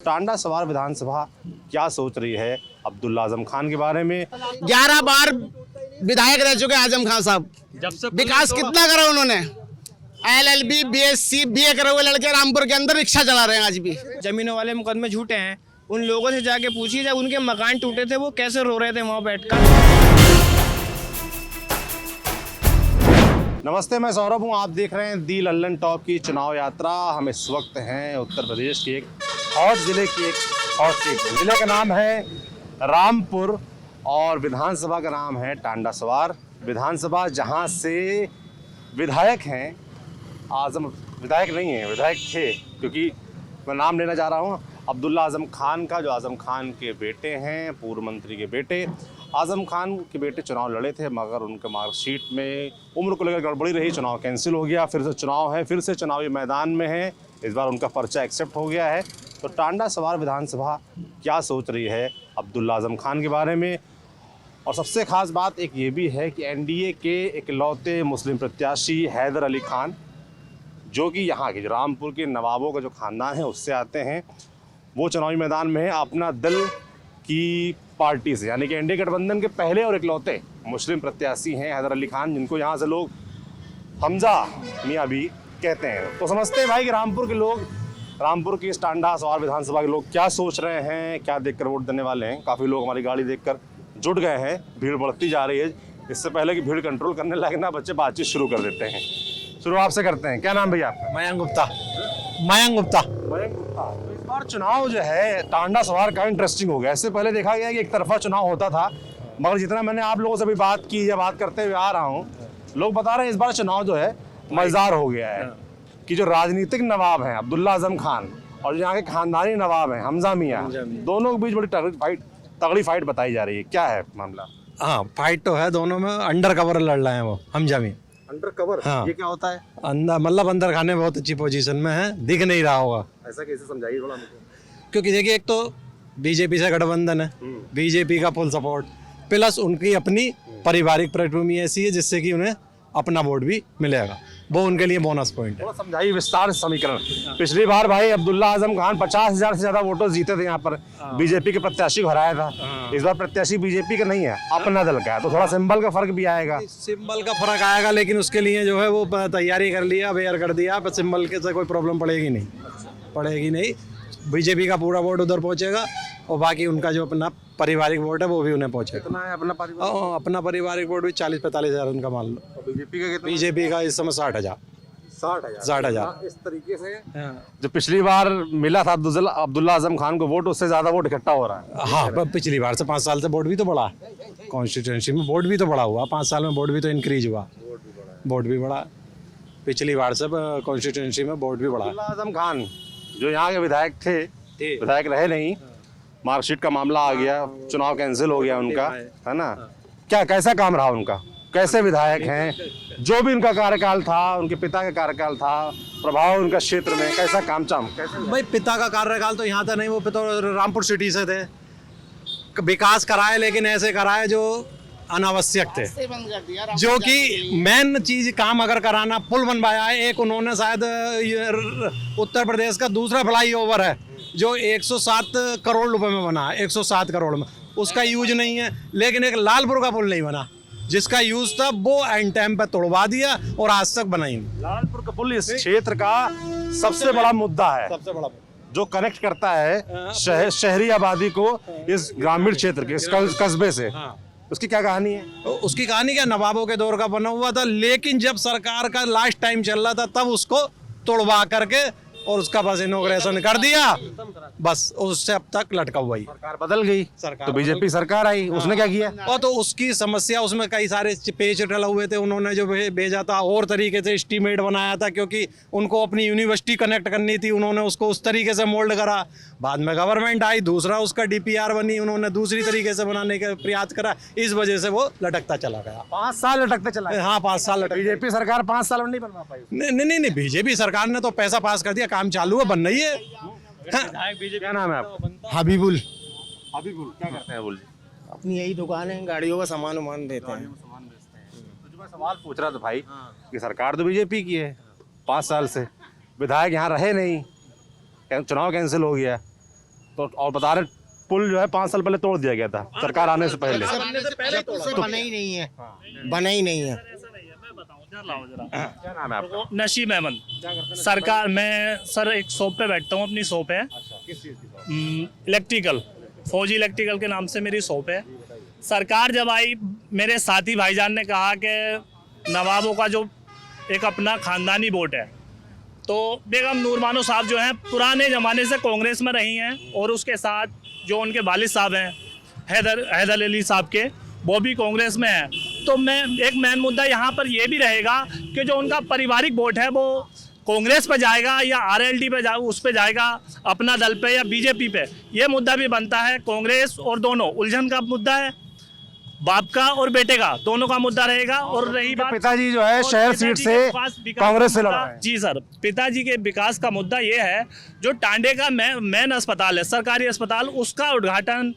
टांडा सवार विधानसभा क्या सोच रही है अब्दुल्ला आजम खान के बारे में। 11 बार विधायक रह चुके आजम खान साहब। जब से विकास कितना करा उन्होंने। LLB BSc BA करे हुए लड़के रामपुर के अंदर रिक्शा चला रहे हैं आज भी। जमीनों वाले मुकदमे झूठे हैं। उन लोगों से जाके पूछिए जब उनके मकान टूटे थे वो कैसे रो रहे थे वहाँ बैठकर। नमस्ते, मैं सौरभ हूँ। आप देख रहे हैं दी लल्लन टॉप की चुनाव यात्रा। हम इस वक्त हैं उत्तर प्रदेश के एक हॉट जिले की एक हॉट सीट। जिले का नाम है रामपुर और विधानसभा का नाम है टांडा सवार विधानसभा, जहाँ से विधायक हैं आजम, विधायक नहीं है, विधायक थे, क्योंकि मैं नाम लेना चाह रहा हूँ अब्दुल्ला आजम खान का, जो आजम खान के बेटे हैं, पूर्व मंत्री के बेटे। आजम खान के बेटे चुनाव लड़े थे, मगर उनके मार्कशीट में उम्र को लेकर गड़बड़ी रही, चुनाव कैंसिल हो गया। फिर से चुनाव है, फिर से चुनावी मैदान में है। इस बार उनका पर्चा एक्सेप्ट हो गया है। तो टांडा सवार विधानसभा क्या सोच रही है अब्दुल्ला आजम खान के बारे में। और सबसे ख़ास बात एक ये भी है कि NDA के इकलौते मुस्लिम प्रत्याशी हैदर अली खान, जो कि यहाँ के रामपुर के नवाबों का जो ख़ानदान है उससे आते हैं, वो चुनावी मैदान में है अपना दल की पार्टी से, यानी कि NDA गठबंधन के पहले और इकलौते मुस्लिम प्रत्याशी हैं हैदर अली खान, जिनको यहाँ से लोग हमजा मियाँ भी कहते हैं। तो समझते हैं भाई कि रामपुर के लोग, रामपुर की इस टांडा सवार विधानसभा के लोग क्या सोच रहे हैं, क्या देखकर वोट देने वाले हैं। काफ़ी लोग हमारी गाड़ी देखकर जुट गए हैं, भीड़ बढ़ती जा रही है। इससे पहले कि भीड़ कंट्रोल करने लगे ना, बच्चे बातचीत शुरू कर देते हैं। शुरू आपसे करते हैं। क्या नाम भैया आपका? मयंक गुप्ता। मयंक गुप्ता। मयंक गुप्ता। तो इस बार चुनाव जो है टांडा सवार का इंटरेस्टिंग हो गया। इससे पहले देखा गया कि एक तरफा चुनाव होता था, मगर जितना मैंने आप लोगों से भी बात की या बात करते हुए आ रहा हूँ, लोग बता रहे हैं इस बार चुनाव जो है मजेदार हो गया है। कि जो राजनीतिक नवाब हैं अब्दुल्ला आजम खान और जो यहाँ के खानदानी नवाब हैं हमजा मियाँ, दोनों के बीच बड़ी तगड़ी फाइट बताई जा रही है। क्या है मामला? हाँ, फाइट तो है, दोनों में अंडर कवर लड़ रहे हैं वो हमजा में। Under cover? हाँ। ये क्या होता है? अंदर मतलब अंदर खाने में बहुत अच्छी पोजीशन में है, दिख नहीं रहा होगा। ऐसा कैसे समझाइए थोड़ा मुझे। क्योंकि देखिए, एक तो बीजेपी से गठबंधन है, बीजेपी का फुल सपोर्ट, प्लस उनकी अपनी पारिवारिक पृष्ठभूमि ऐसी है जिससे कि उन्हें अपना वोट भी मिलेगा, वो उनके लिए बोनस पॉइंट है। थोड़ा समझाइए विस्तार से समीकरण। पिछली बार भाई अब्दुल्ला आजम खान 50,000 से ज्यादा वोटों जीते थे यहाँ पर, बीजेपी के प्रत्याशी को हराया था। इस बार प्रत्याशी बीजेपी का नहीं है, अपना दल का है, तो थोड़ा सिंबल का फर्क भी आएगा। सिंबल का फर्क आएगा, लेकिन उसके लिए जो है वो तैयारी कर लिया, अवेयर कर दिया, पर सिंबल के से कोई प्रॉब्लम पड़ेगी नहीं। बीजेपी का पूरा वोट उधर पहुंचेगा और बाकी उनका जो अपना पारिवारिक वोट है वो भी उन्हें पहुंचेगा। कितना है अपना परिवार? अपना पारिवारिक वोट भी 40-45 हज़ार उनका मान लो। बीजेपी का कितना? बीजेपी का इस समय 60,000। 60,000। इस तरीके से जो पिछली बार मिला था अब्दुल्ला आजम खान को वोट, उससे ज्यादा वोट इकट्ठा हो रहा है। हाँ, पर पिछली बार से 5 साल से वोट भी तो बढ़ा है, कॉन्स्टिट्यूंसी में वोट भी तो बढ़ा हुआ, 5 साल में वोट भी तो इंक्रीज हुआ, वोट भी बढ़ा पिछली बार से कॉन्स्टिट्यूंसी में वोट भी बढ़ा। अब्दुल्ला आजम खान जो यहाँ के विधायक थे, विधायक रहे नहीं, मार्कशीट का मामला आ गया, चुनाव कैंसिल हो गया उनका, है ना। क्या कैसा काम रहा उनका, कैसे विधायक हैं, जो भी उनका कार्यकाल था, उनके पिता का कार्यकाल था, प्रभाव उनका क्षेत्र में कैसा काम कैसे? भाई पिता का कार्यकाल तो यहाँ था नहीं, वो तो रामपुर सिटी से थे, विकास कराए लेकिन ऐसे कराए जो अनावश्यक थे, जो कि मेन चीज काम अगर कराना, पुल बनवाया है एक उन्होंने, शायद उत्तर प्रदेश का दूसरा फ्लाईओवर है जो 107 करोड़ रुपए में बना है, 107 करोड़ में, उसका यूज नहीं है। लेकिन एक लालपुर का पुल नहीं बना जिसका यूज था, वो एंड टाइम पे तोड़वा दिया और आज तक बना ही नहीं। लालपुर का पुल इस क्षेत्र का सबसे बड़ा मुद्दा है, सबसे बड़ा जो कनेक्ट करता है शहरी आबादी को इस ग्रामीण क्षेत्र के, इस कस्बे से। उसकी क्या कहानी है? उसकी कहानी क्या, नवाबों के दौर का बना हुआ था, लेकिन जब सरकार का लास्ट टाइम चल रहा था तब उसको तोड़वा करके और उसका बस इनॉग्रेशन कर दिया, बस उससे अब तक लटका हुआ ही। सरकार बदल गई, तो बीजेपी सरकार आई, उसने क्या किया? और तो उसकी समस्या, उसमें कई सारे पेच डले हुए थे, उन्होंने जो भेजा था और तरीके से एस्टीमेट बनाया था, क्योंकि उनको अपनी यूनिवर्सिटी कनेक्ट करनी थी, उन्होंने उसको उस तरीके से मोल्ड करा। बाद में गवर्नमेंट आई, दूसरा उसका DPR बनी, उन्होंने दूसरी तरीके से बनाने का प्रयास करा, इस वजह से वो लटकता चला गया। 5 साल लटकते चला? हाँ, 5 साल लटक। बीजेपी सरकार 5 साल में नहीं बनवा पाई? नहीं, बीजेपी सरकार ने तो पैसा पास कर दिया, काम चालू है, बन रही है। क्या नाम है आपका? हबीबुल। क्या करते हैं? बोलिए। अपनी यही दुकान है, गाड़ियों का सामान वामान देते हैं। तो जो मैं सवाल पूछ रहा था भाई, कि सरकार तो बीजेपी की है, 5 साल से विधायक यहाँ रहे नहीं, चुनाव कैंसिल हो गया, तो और बता रहे पुल जो है 5 साल पहले तोड़ दिया गया था सरकार आने से पहले। बना ही नहीं है, बना ही नहीं है। क्या नाम है आपका? नशीब अहमद। सरकार, मैं सर एक शॉप पे बैठता हूँ, अपनी शॉप है इलेक्ट्रिकल, फौजी इलेक्ट्रिकल के नाम से मेरी शॉप है। सरकार जब आई, मेरे साथी भाईजान ने कहा कि नवाबों का जो एक अपना खानदानी वोट है, तो बेगम नूर बानो साहब जो हैं पुराने ज़माने से कांग्रेस में रही हैं, और उसके साथ जो उनके वालिद साहब हैं हैदर अली साहब के, वो भी कांग्रेस में है। तो मैं एक मेन मुद्दा यहाँ पर ये भी रहेगा कि जो उनका पारिवारिक वोट है वो कांग्रेस पे जाएगा या आरएलडी पे उस पे जाएगा, अपना दल पे या बीजेपी पे, ये मुद्दा भी बनता है। कांग्रेस और दोनों उलझन का मुद्दा है, बाप का और बेटे का, दोनों का मुद्दा रहेगा। और रही बात पिताजी जो है शहर सीट से कांग्रेस से लड़ा है। जी सर, पिताजी के विकास का मुद्दा ये है, जो टांडे का मेन अस्पताल है, सरकारी अस्पताल, उसका उद्घाटन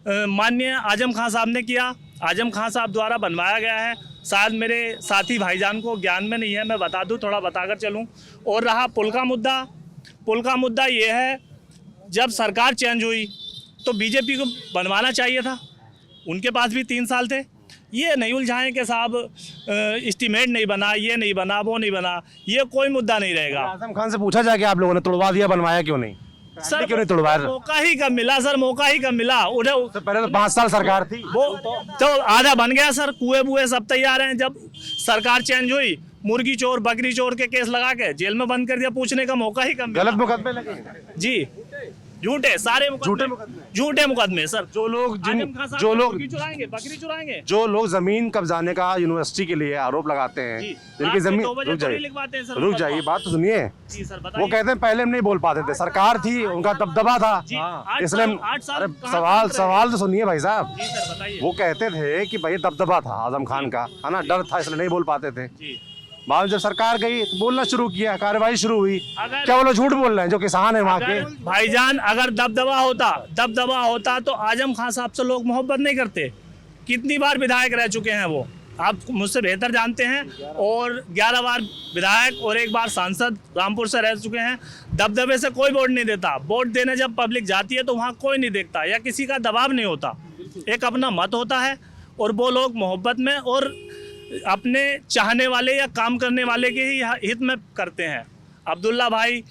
माननीय आजम खान साहब ने किया, आजम खान साहब द्वारा बनवाया गया है। शायद मेरे साथी भाईजान को ज्ञान में नहीं है, मैं बता दूं, थोड़ा बताकर चलूं। और रहा पुल का मुद्दा ये है, जब सरकार चेंज हुई तो बीजेपी को बनवाना चाहिए था, उनके पास भी 3 साल थे। ये नहीं उलझाएं कि साहब एस्टीमेट नहीं बना, ये नहीं बना, वो नहीं बना, ये कोई मुद्दा नहीं रहेगा। आजम खान से पूछा जाए कि आप लोगों ने तोड़वा दिया, बनवाया क्यों नहीं? सर क्यों नहीं तोड़वाया? मौका ही कब मिला सर, मौका ही कब मिला। उधर तो पहले तो 5 साल सरकार थी, वो तो आधा बन गया सर, कुएं बुए सब तैयार हैं। जब सरकार चेंज हुई, मुर्गी चोर बकरी चोर के केस लगा के जेल में बंद कर दिया, पूछने का मौका ही कम। गलत मुकदमे लगे जी, झूठे सारे झूठे मुकदमे सर। जो लोग मुर्गी चुराएंगे, बकरी चुराएंगे, जो लोग जमीन कब्जाने का यूनिवर्सिटी के लिए आरोप लगाते हैं, जिनकी जमीन, रुक जाइए बात तो सुनिए। जी सर, वो कहते हैं पहले हम नहीं बोल पाते थे, सरकार थी, उनका दबदबा था, इसलिए अरे सवाल तो सुनिए भाई साहब। वो कहते थे कि भाई दबदबा था आजम खान का, है ना, डर था, इसलिए नहीं बोल पाते थे। बाद जब सरकार गई तो बोलना शुरू किया, कार्रवाई शुरू हुई। क्या वो लोग झूठ बोल रहे हैं जो किसान है वहाँ के? भाईजान, अगर दबदबा होता तो आजम खान साहब से लोग मोहब्बत नहीं करते। कितनी बार विधायक रह चुके हैं वो, आप मुझसे बेहतर जानते हैं। और 11 बार विधायक और 1 बार सांसद रामपुर से रह चुके हैं। दबदबे से कोई वोट नहीं देता। वोट देने जब पब्लिक जाती है तो वहाँ कोई नहीं देखता या किसी का दबाव नहीं होता, एक अपना मत होता है। और वो लोग मोहब्बत में और अपने चाहने वाले या काम करने वाले के ही हित में करते हैं। अब्दुल्ला भाई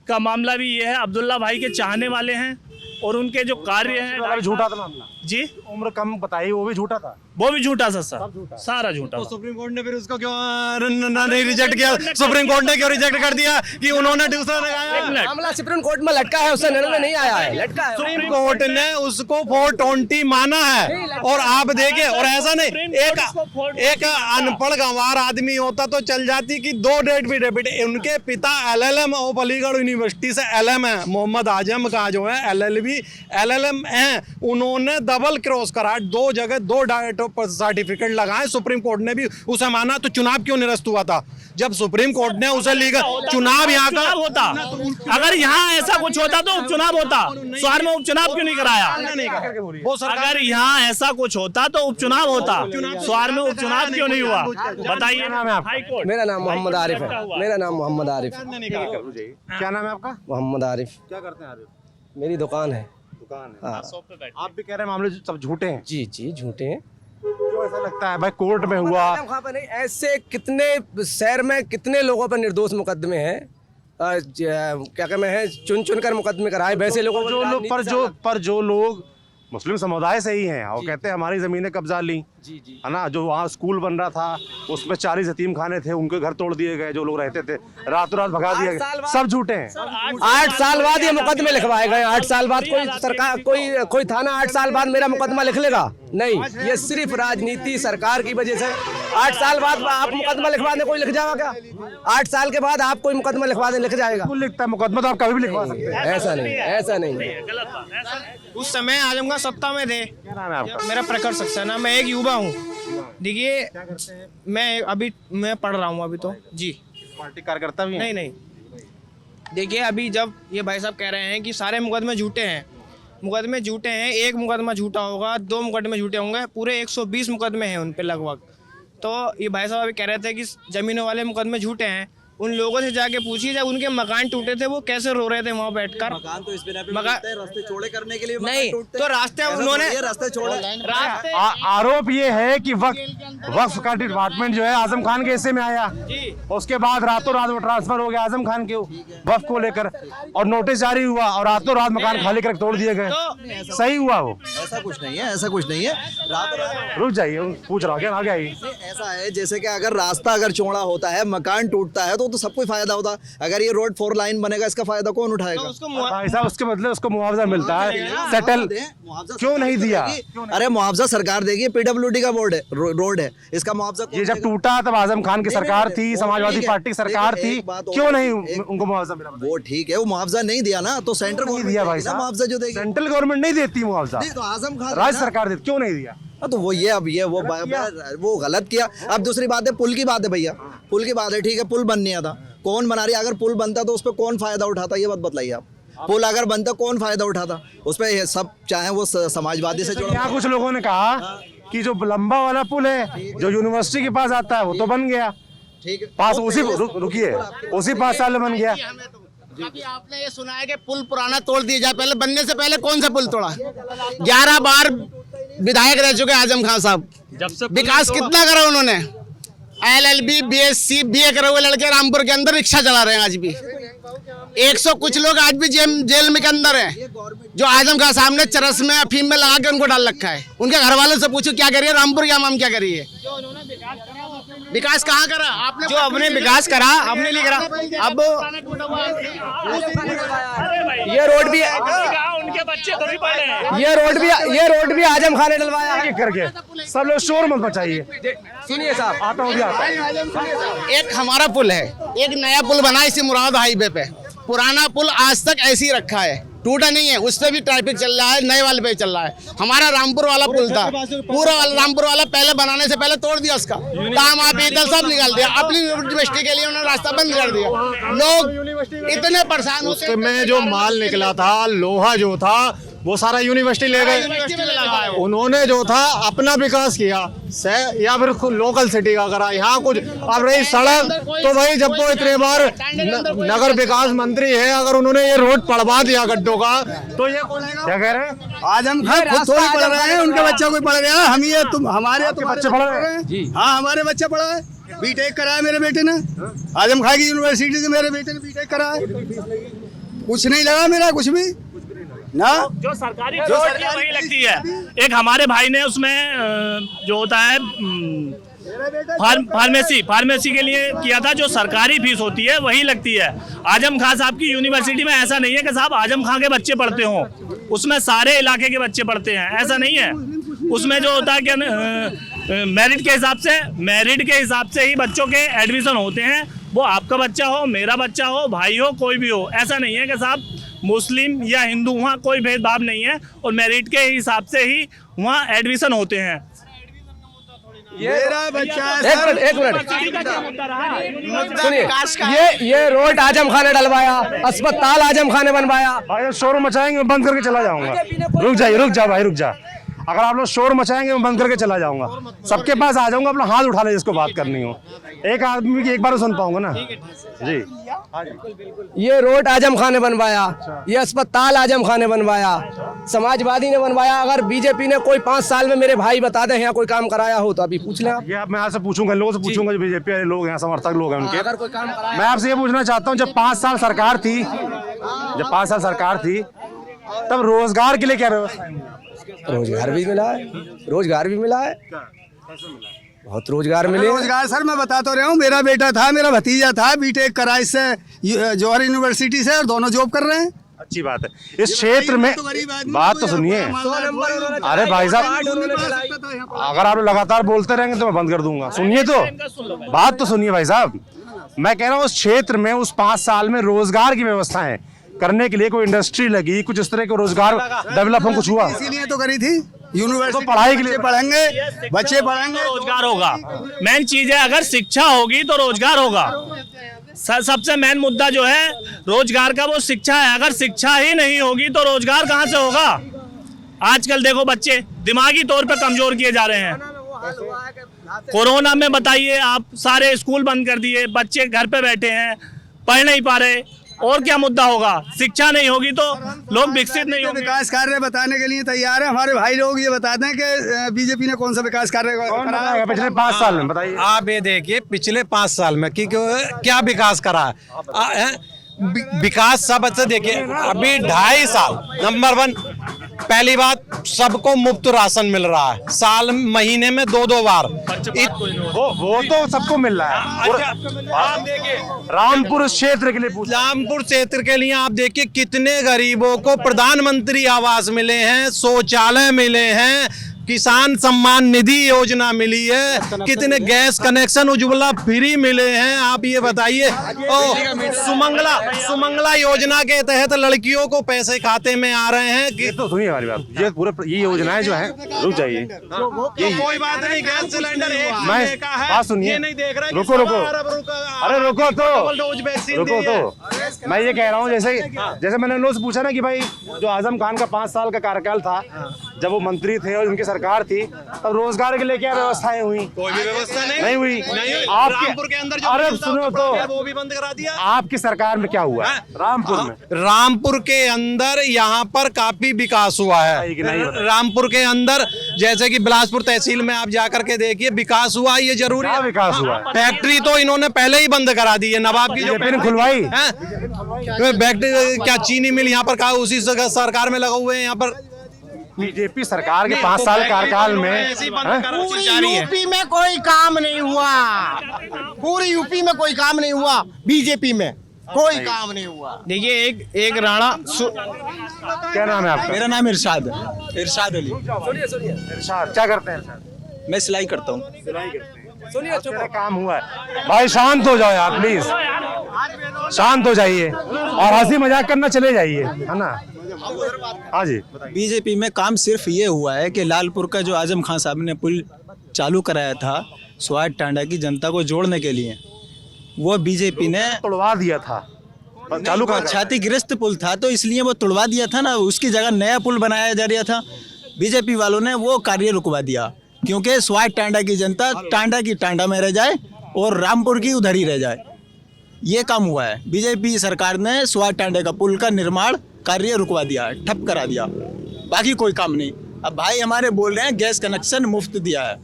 का मामला भी ये है, अब्दुल्ला भाई के चाहने वाले हैं और उनके जो कार्य हैं। झूठा था मामला जी, उम्र कम बताई, वो भी झूठा था, वो भी झूठा सर, सारा झूठा। तो सुप्रीम कोर्ट ने फिर उसको क्यों नहीं रिजेक्ट किया? सुप्रीम कोर्ट ने क्यों रिजेक्ट कर दिया कि उन्होंने दूसरा लगाया? मामला सुप्रीम कोर्ट में लटका है, उससे निर्णय नहीं आया है, लटका है। सुप्रीम कोर्ट ने उसको 420 माना है। और आप देखिए, और ऐसा नहीं, एक अनपढ़ गंवार आदमी होता तो चल जाती कि 2 डेट भी डेबिट। उनके पिता LLM ऑफ अलीगढ़ यूनिवर्सिटी से LM है, मोहम्मद आजम का जो है LLM है, उन्होंने डबल क्रॉस करा, 2 जगह 2 डायरेक्ट सर्टिफिकेट लगाए। सुप्रीम कोर्ट ने भी उसे माना, तो चुनाव क्यों निरस्त हुआ था? जब सुप्रीम कोर्ट ने उसे लीगल चुनाव यहाँ का होता, अगर यहाँ ऐसा कुछ होता तो उपचुनाव होता। शहर में उपचुनाव क्यों नहीं कराया? अगर यहाँ ऐसा कुछ होता तो उपचुनाव होता, शहर में उपचुनाव क्यों नहीं हुआ? बताइए। मेरा नाम मोहम्मद आरिफ है। मेरा नाम मोहम्मद आरिफ। क्या नाम है आपका? मोहम्मद आरिफ। क्या करते हैं आप? मेरी दुकान है। दुकान है। आप भी कह रहे हैं मामले सब झूठे हैं? जी जी, झूठे हैं। क्यों ऐसा लगता है भाई? कोर्ट में हुआ, ऐसे कितने शहर में कितने लोगों पर निर्दोष मुकदमे हैं, क्या कहते हैं, चुन चुन कर मुकदमे कराए। वैसे लोगों पर जो लोग मुस्लिम समुदाय से ही हैं, वो कहते हैं हमारी जमीनें कब्जा ली, है ना, जो वहाँ स्कूल बन रहा था उसमें 40 यतीम खाने थे, उनके घर तोड़ दिए गए, जो लोग रहते थे रातों रात भगा दिए गए, सब झूठे हैं। 8 साल बाद ये मुकदमे लिखवाए गए। 8 साल बाद कोई सरकार, कोई थाना 8 साल बाद मेरा मुकदमा लिख लेगा? नहीं, ये सिर्फ राजनीति सरकार की वजह से। 8 साल बाद आप मुकदमा लिखवा दें, कोई लिख जाएगा क्या? 8 साल के बाद आप कोई मुकदमा लिखवा दें, लिख जाएगा? लिखता है मुकदमा तो आप कभी भी लिखवा सकते हैं। ऐसा नहीं, ऐसा नहीं। उस समय आजम खान सत्ता में थे। क्या नाम है आपका? मेरा प्रखर सक्सेना, मैं एक युवा हूँ। देखिए, मैं पढ़ रहा हूँ अभी तो। जी, पार्टी कार्यकर्ता भी हैं? नहीं। देखिए, अभी जब ये भाई साहब कह रहे हैं कि सारे मुकदमे झूठे हैं, मुकदमे झूठे हैं, एक मुकदमा झूठा होगा, 2 मुकदमे झूठे होंगे, पूरे 120 मुकदमे हैं उन पे लगभग। तो ये भाई साहब अभी कह रहे थे कि जमीनों वाले मुकदमे झूठे हैं, उन लोगों से जाके पूछिए जब उनके मकान टूटे थे वो कैसे रो रहे थे वहाँ बैठकर। मकान तो इस बिना पे मकान- टूटते हैं, रास्ते चौड़े करने के लिए मकान नहीं टूटते तो हैं। रास्ते ऐसा उन्होंने थोड़ी है, रास्ते चौड़े रास्ते आरोप ये है कि वक्फ का डिपार्टमेंट जो है आजम खान के हिस्से में आया, उसके बाद रातों रात वो ट्रांसफर हो गया आजम खान के वक्फ को लेकर, और नोटिस जारी हुआ और रातों रात मकान खाली करके तोड़ दिए गए। सही हुआ वो? ऐसा कुछ नहीं है, ऐसा कुछ नहीं है। रात रुक जाइए, पूछ रहा क्या आगे आइए। ऐसा है जैसे कि अगर रास्ता अगर चौड़ा होता है, मकान टूटता है तो सबको फायदा होता है। अगर ये रोड 4 लाइन बनेगा, इसका फायदा कौन उठाएगा? तो उसको भाई साहब उसके बदले उसको मुआवजा मिलता है, सेटल क्यों नहीं दिया? अरे मुआवजा सरकार देगी, पीडब्ल्यूडी का बोर्ड है, रोड है, इसका मुआवजा कौन ये जब देगा? टूटा तब आजम खान की सरकार थी, समाजवादी ठीक है। पार्टी की सरकार देखो, थी, एक बात और क्यों है, नहीं एक- उनको मुआवजा मिला? वो ठीक है, वो मुआवजा नहीं दिया ना, तो सेंट्रल नहीं गवर्नमेंट दिया भाई देगी ना साहब, मुआवजा जो देगी। सेंट्रल गवर्नमेंट नहीं देती मुआवजा, नहीं, तो आजम खान राज्य सरकार देती, क्यों नहीं दिया? हाँ, तो वो ये अब ये वो गलत किया। अब दूसरी बात है, पुल की बात है भैया, पुल की बात है, ठीक है, पुल बन नहीं था, कौन बना रही है? अगर पुल बनता तो उस पर कौन फायदा उठाता, ये बात बताइए आप। पुल अगर बनता कौन फायदा उठाता उस पर? सब चाहे वो समाजवादी से जुड़ा। यहाँ कुछ लोगों ने कहा कि जो लंबा वाला पुल है जो यूनिवर्सिटी के पास आता है वो तो बन गया, ठीक है, पास उसी रुकिए उसी 5 साल में बन गया। अभी आपने ये सुना है कि पुल पुराना तोड़ दिया जाए, पहले बनने से पहले कौन सा पुल तोड़ा? 11 बार विधायक रह चुके आजम खान साहब, विकास कितना करा उन्होंने? LLB BSc BA करे हुए लड़के रामपुर के अंदर रिक्शा चला रहे हैं आज भी। 100 कुछ लोग आज भी जेल में के अंदर हैं, जो आजम खान साहब ने चरस में अफीम में लगा के उनको डाल रखा है। उनके घर वालों से पूछो क्या करिए, रामपुर की आवाम क्या करिए? विकास कहाँ करा आपने? जो अपने विकास करा अपने लिए करा। अब ये रोड भी उनके बच्चे तो भी पढ़े हैं। ये रोड भी आजम खान ने डलवाया है। एक करके सब लोग शोर मत मचाइए। सुनिए साहब, आता हूँ भी आता हूँ। एक हमारा पुल है, एक नया पुल बना इसी मुराद हाईवे पे। पुराना पुल आज तक ऐसे ही रखा है, टूटा नहीं है, उस पे भी ट्रैफिक चल रहा है, नए वाले पे चल रहा है। हमारा रामपुर वाला पुल था, पूरा रामपुर वाला पहले बनाने से पहले तोड़ दिया, उसका काम आप इधर सब निकाल दिया, अपनी यूनिवर्सिटी के लिए उन्होंने रास्ता बंद कर दिया। लोग इतने परेशान होते उसके में जो माल निकला था, लोहा जो था, वो सारा यूनिवर्सिटी ले गए। यूनिवर्सिटी में लगा है वो। उन्होंने जो था अपना विकास किया या फिर लोकल सिटी का करा। यहाँ कुछ अब रही सड़क, तो भाई जब वो इतने बार नगर विकास मंत्री है, अगर उन्होंने ये रोड पड़वा दिया गड्ढों का, तो ये क्या कह रहे हैं? आजम खान खुद थोड़ी पढ़ रहे हैं, उनके बच्चा कोई पढ़ गया? हम ये तुम हमारे बच्चे पढ़ रहे हैं? हाँ, हमारे बच्चा पढ़ा है, बीटेक करा है मेरे बेटे ने, आजम खान की यूनिवर्सिटी से मेरे बेटे ने बीटेक करा है। कुछ नहीं लगा मेरा, कुछ भी ना। जो सरकारी वही लगती है। एक हमारे भाई ने उसमें जो होता है फार्मेसी के लिए किया था, जो सरकारी फीस होती है वही लगती है। आजम खान साहब की यूनिवर्सिटी में ऐसा नहीं है कि साहब आजम खान के बच्चे पढ़ते हों, उसमें सारे इलाके के बच्चे पढ़ते हैं, ऐसा नहीं है। उसमें जो होता है कि मेरिट के हिसाब से ही बच्चों के एडमिशन होते हैं। वो आपका बच्चा हो, मेरा बच्चा हो, भाई हो, कोई भी हो, ऐसा नहीं है कि साहब मुस्लिम या हिंदू, वहाँ कोई भेदभाव नहीं है और मेरिट के हिसाब से ही वहाँ एडमिशन होते हैं। मेरा बच्चा एक मिनट सुनिए, ये रोड आजम खान ने डलवाया, अस्पताल आजम खान ने बनवाया। भाई शोर मचाएंगे मैं बंद करके चला जाऊंगा। रुक जा भाई, रुक जा। अगर आप लोग शोर मचाएंगे मैं बंद करके चला जाऊंगा, सबके पास आ जाऊंगा, अपना हाथ उठा ले जिसको बात करनी हो। एक आदमी की एक बार सुन पाऊंगा ना जी। ये रोड आजम खान ने बनवाया, ये अस्पताल आजम खान ने बनवाया, समाजवादी ने बनवाया। अगर बीजेपी ने कोई 5 साल में मेरे भाई बता दे यहाँ कोई काम कराया हो तो अभी पूछ लें आप। ये आप मैं आपसे पूछूंगा, लोगों से पूछूंगा जो बीजेपी वाले लोग हैं, समर्थक लोग हैं उनके। अगर कोई काम कराया, मैं आपसे ये पूछना चाहता हूँ, जब 5 साल सरकार थी तब रोजगार के लिए क्या व्यवस्था है? रोजगार भी मिला है, बहुत रोजगार मिले। रोजगार सर मैं बता तो रहा हूँ, मेरा बेटा था, मेरा भतीजा था, बीटेक करा इससे जौहर यूनिवर्सिटी से, और दोनों जॉब कर रहे हैं। अच्छी बात है। इस क्षेत्र में बात तो सुनिए। अरे भाई साहब, अगर आप लगातार बोलते रहेंगे तो मैं बंद कर दूंगा। सुनिए तो, बात तो सुनिए भाई साहब। मैं कह रहा हूँ उस क्षेत्र में उस 5 साल में रोजगार की व्यवस्था है करने के लिए, कोई इंडस्ट्री लगी, कुछ इस तरह के रोजगार डेवलप हो, कुछ हुआ? इसीलिए तो करी थी यूनिवर्सिटी। तो पढ़ाई के लिए पढ़ेंगे, बच्चे पढ़ेंगे, रोजगार होगा। मेन चीज है, अगर शिक्षा होगी तो रोजगार होगा। सबसे मेन मुद्दा जो है रोजगार का, वो शिक्षा है। अगर शिक्षा ही नहीं होगी तो रोजगार कहाँ से होगा? आजकल देखो बच्चे दिमागी तौर पे कमजोर किए जा रहे हैं। कोरोना में बताइए आप, सारे स्कूल बंद कर दिए, बच्चे घर पे बैठे हैं, पढ़ नहीं पा रहे। और क्या मुद्दा होगा? शिक्षा नहीं होगी तो लोग विकसित नहीं होंगे। विकास कार्य बताने के लिए तैयार है हमारे भाई लोग। ये बताते हैं कि बीजेपी ने कौन सा विकास कार्य कराया पिछले 5 साल में, बताइए। आप ये देखिए पिछले 5 साल में कि क्या विकास करा है। विकास सबसे देखिए, अभी 2.5 साल, नंबर 1 पहली बात, सबको मुफ्त राशन मिल रहा है, साल महीने में 2-2 बार। वो तो सबको मिल रहा है। आप देखिए रामपुर क्षेत्र के लिए रामपुर क्षेत्र के लिए आप देखिए कितने गरीबों को प्रधानमंत्री आवास मिले हैं, शौचालय मिले हैं, किसान सम्मान निधि योजना मिली है, कितने गैस कनेक्शन उज्ज्वला फ्री मिले हैं। आप ये बताइए, सुमंगला योजना के तहत लड़कियों को पैसे खाते में आ रहे हैं। ये तो सुनिए हमारी बात, ये पूरे ये योजनाएं जो है, रुक जाइए, कोई बात नहीं, गैस सिलेंडर मैं बात सुनिए, रुको, अरे रुको तो मैं ये कह रहा हूँ, जैसे मैंने उन लोगों से पूछा ना कि भाई जो आजम खान का 5 साल का कार्यकाल था, जब वो मंत्री थे और उनकी सरकार थी, तब रोजगार के लिए क्या व्यवस्थाएं हुई? कोई भी व्यवस्था नहीं हुई। रामपुर के अंदर जो अरे सुनो तो, वो भी बंद करा दिया। आपकी सरकार में क्या हुआ है रामपुर में? रामपुर के अंदर यहाँ पर काफी विकास हुआ है। रामपुर के अंदर जैसे कि बिलासपुर तहसील में आप जाकर के देखिए, विकास हुआ, ये जरूरी है। विकास हुआ, फैक्ट्री तो इन्होंने पहले ही बंद करा दी है, नवाब की जो फिर खुलवाई क्या चीनी मिल यहाँ पर उसी सरकार में लगा हुए हैं। यहाँ पर बीजेपी सरकार के 5 साल कार्यकाल में पूरी यूपी में कोई काम नहीं हुआ, पूरी यूपी में कोई काम नहीं हुआ, बीजेपी में कोई काम नहीं हुआ। देखिए एक राणा क्या नाम है आपका? मेरा नाम इरशाद है, इरशाद अली। इरशाद, क्या करते हैं इरशाद? मैं सिलाई करता हूँ। तेरा काम हुआ है भाई, शांत हो जाओ यार प्लीज, शांत हो जाइए और हंसी मजाक करना चले जाइए, है ना? हाँ जी। बीजेपी में काम सिर्फ ये हुआ है कि लालपुर का जो आजम खान साहब ने पुल चालू कराया था स्वाट टांडा की जनता को जोड़ने के लिए, वो बीजेपी ने तोड़वा दिया था, चालू का क्षतिग्रस्त पुल था तो इसलिए वो तोड़वा दिया था ना, उसकी जगह नया पुल बनाया जा रहा था। बीजेपी वालों ने वो कार्य रुकवा दिया क्योंकि स्वाट टांडा की जनता टांडा की टांडा में रह जाए और रामपुर की उधर ही रह जाए। ये काम हुआ है। बीजेपी सरकार ने स्वाट टांडे का पुल का निर्माण कार्य रुकवा दिया, ठप करा दिया, बाकी कोई काम नहीं। अब भाई हमारे बोल रहे हैं गैस कनेक्शन मुफ्त दिया है,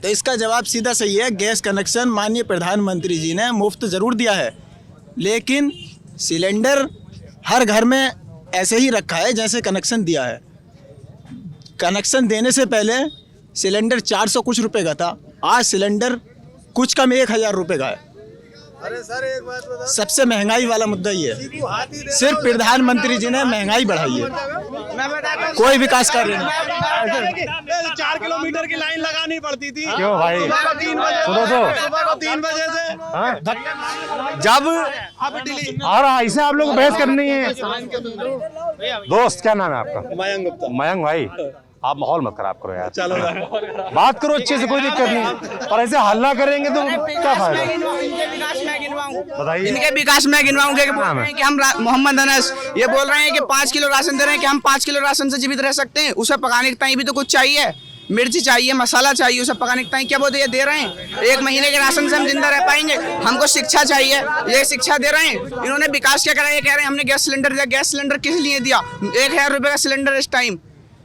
तो इसका जवाब सीधा सही है, गैस कनेक्शन माननीय प्रधानमंत्री जी ने मुफ्त ज़रूर दिया है, लेकिन सिलेंडर हर घर में ऐसे ही रखा है जैसे कनेक्शन दिया है। कनेक्शन देने से पहले सिलेंडर 400 कुछ रुपए का था, आज सिलेंडर कुछ कम 1000 रुपए का है। अरे सर एक बात बता, सबसे महंगाई वाला मुद्दा ये है, सिर्फ प्रधानमंत्री जी ने महंगाई बढ़ाई है, कोई विकास कार्य नहीं। 4 किलोमीटर की लाइन लगानी पड़ती थी। क्यों भाई? सुनो तो, 3 बजे से जब और ऐसे आप लोग बहस करनी है। दोस्त क्या नाम है आपका? मयंक गुप्ता। मयंक भाई, आप माहौल मत खराब करो यार, चलो बात करो अच्छे से, कोई दिक्कत नहीं, और ऐसे हल्ला करेंगे तो क्या फायदा? बताइए। इनके विकास में गिनवाऊंगे कि हम मोहम्मद अनस ये बोल रहे हैं कि 5 किलो राशन दे रहे हैं कि हम 5 किलो राशन से जीवित रह सकते हैं। उसे पकाने के टाइम भी तो कुछ चाहिए, मिर्ची चाहिए, मसाला चाहिए, उसे पकाने के टाइम क्या वो दे रहे हैं? 1 महीने के राशन से हम जिंदा रह पाएंगे? हमको शिक्षा चाहिए, ये शिक्षा दे रहे हैं। इन्होंने विकास क्या करा? ये कह रहे हैं हमने गैस सिलेंडर दिया। गैस सिलेंडर किस लिए दिया? 1000 रुपए का सिलेंडर इस टाइम,